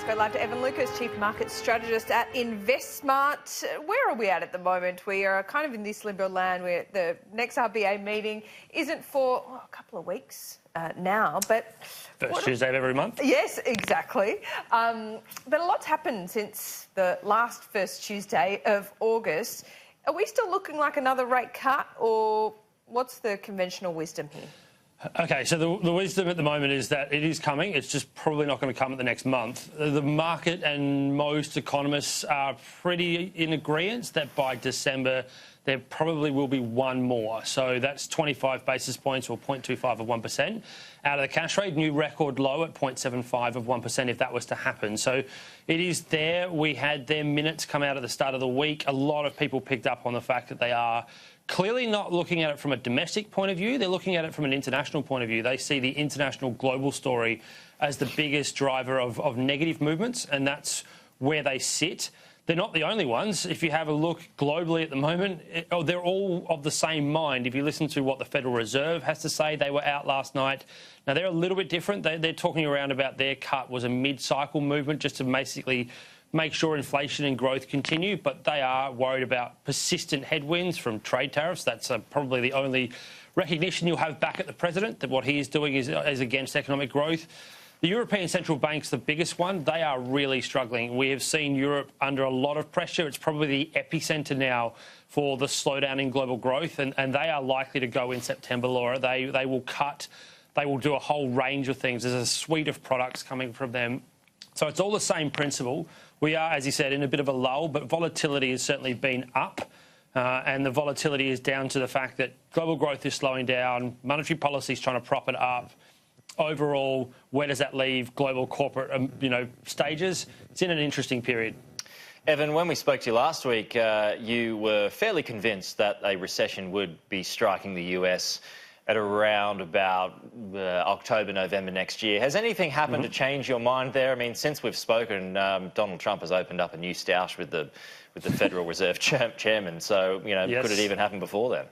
Let's go live to Evan Lucas, Chief Market Strategist at InvestSMART. Where are we at the moment? We are kind of in this limbo land where the next RBA meeting isn't for a couple of weeks now, but... First Tuesday of every month? Yes, exactly. But a lot's happened since the last first Tuesday of August. Are we still looking like another rate cut, or what's the conventional wisdom here? Okay, so the wisdom at the moment is that it is coming. It's just probably not going to come in the next month. The market and most economists are pretty in agreement that by December there probably will be one more. So that's 25 basis points or 0.25 of 1% out of the cash rate. New record low at 0.75 of 1% if that was to happen. So it is there. We had their minutes come out at the start of the week. A lot of people picked up on the fact that they are clearly not looking at it from a domestic point of view. They're looking at it from an international point of view. They see the international global story as the biggest driver of negative movements, and that's where they sit. They're not the only ones. If you have a look globally at the moment, they're all of the same mind. If you listen to what the Federal Reserve has to say, they were out last night. Now, they're a little bit different. They're talking around about their cut was a mid-cycle movement just to basically make sure inflation and growth continue, but they are worried about persistent headwinds from trade tariffs. That's probably the only recognition you'll have back at the president, that what he is doing is against economic growth. The European Central Bank's the biggest one. They are really struggling. We have seen Europe under a lot of pressure. It's probably the epicenter now for the slowdown in global growth, and they are likely to go in September, Laura. They will cut. They will do a whole range of things. There's a suite of products coming from them. So it's all the same principle. We are, as you said, in a bit of a lull, but volatility has certainly been up. And the volatility is down to the fact that global growth is slowing down, monetary policy is trying to prop it up. Overall, where does that leave global corporate, stages? It's in an interesting period. Evan, when we spoke to you last week, you were fairly convinced that a recession would be striking the US at around about October, November next year. Has anything happened to change your mind there? I mean, since we've spoken, Donald Trump has opened up a new stoush with the Federal Reserve chairman. So, Yes. Could it even happen before then?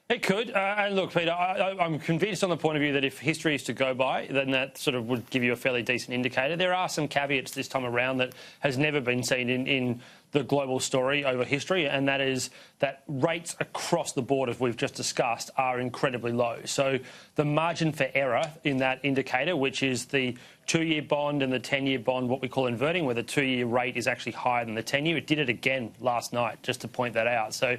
It could. And look, Peter, I'm convinced on the point of view that if history is to go by, then that sort of would give you a fairly decent indicator. There are some caveats this time around that has never been seen in the global story over history, and that is that rates across the board, as we've just discussed, are incredibly low. So the margin for error in that indicator, which is the 2-year bond and the 10-year bond, what we call inverting, where the 2-year rate is actually higher than the 10-year. It did it again last night, just to point that out. So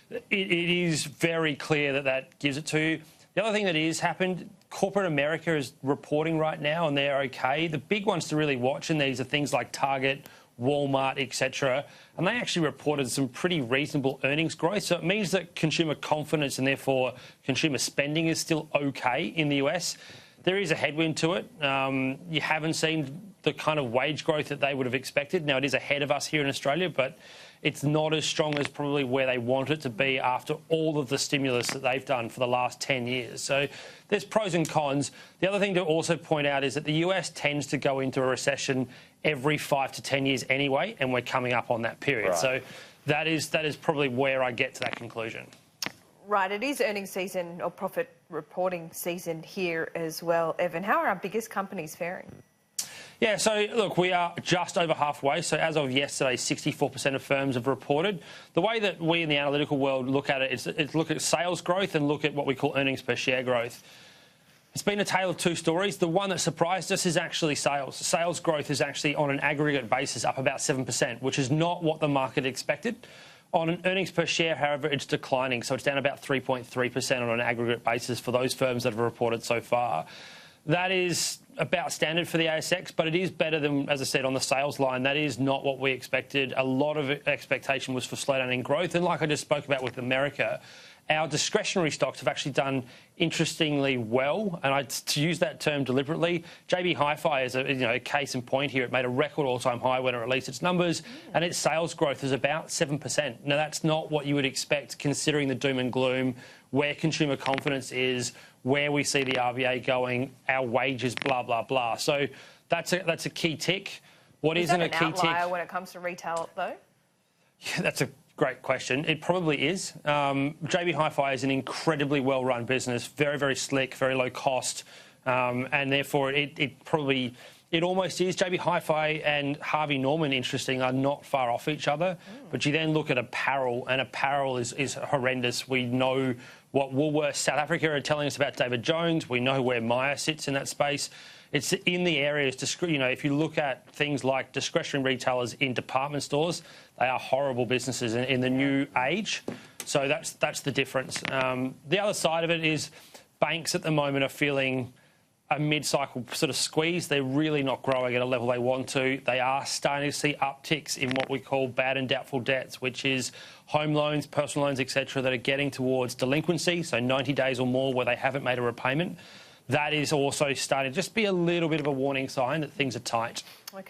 it is very clear that that gives it to you. The other thing that is happened, corporate America is reporting right now, and they're okay. The big ones to really watch, and these are things like Target, Walmart, etc., and they actually reported some pretty reasonable earnings growth. So it means that consumer confidence and therefore consumer spending is still okay in the US. There is a headwind to it. You haven't seen the kind of wage growth that they would have expected. Now, it is ahead of us here in Australia, but it's not as strong as probably where they want it to be after all of the stimulus that they've done for the last 10 years. So there's pros and cons. The other thing to also point out is that the US tends to go into a recession every 5 to 10 years anyway, and we're coming up on that period. Right. So that is probably where I get to that conclusion. Right, it is earnings season or profit reporting season here as well. Evan, how are our biggest companies faring? Yeah, so look, we are just over halfway. So as of yesterday, 64% of firms have reported. The way that we in the analytical world look at it is look at sales growth and look at what we call earnings per share growth. It's been a tale of two stories. The one that surprised us is actually sales. Sales growth is actually on an aggregate basis up about 7%, which is not what the market expected. On an earnings per share, however, it's declining. So it's down about 3.3% on an aggregate basis for those firms that have reported so far. That is about standard for the ASX, but it is better than, as I said, on the sales line. That is not what we expected. A lot of expectation was for slowdown in growth. And like I just spoke about with America, our discretionary stocks have actually done interestingly well, and to use that term deliberately, JB Hi-Fi is a case in point here. It made a record all-time high when it released its numbers, and its sales growth is about 7%. Now, that's not what you would expect considering the doom and gloom, where consumer confidence is, where we see the RBA going, our wages, blah, blah, blah. So that's a key tick. What isn't a key tick? Is that an outlier when it comes to retail, though? Yeah, that's a great question. It probably is. JB Hi-Fi is an incredibly well-run business, very, very slick, very low cost, and therefore it probably It almost is. JB Hi-Fi and Harvey Norman, interesting, are not far off each other. But you then look at apparel, and apparel is horrendous. We know what Woolworths South Africa are telling us about David Jones. We know where Myer sits in that space. It's in the areas, if you look at things like discretionary retailers in department stores, they are horrible businesses in the new age. So that's the difference. The other side of it is banks at the moment are feeling a mid-cycle sort of squeeze. They're really not growing at a level they want to. They are starting to see upticks in what we call bad and doubtful debts, which is home loans, personal loans, etc., that are getting towards delinquency, so 90 days or more where they haven't made a repayment. That is also starting to just be a little bit of a warning sign that things are tight.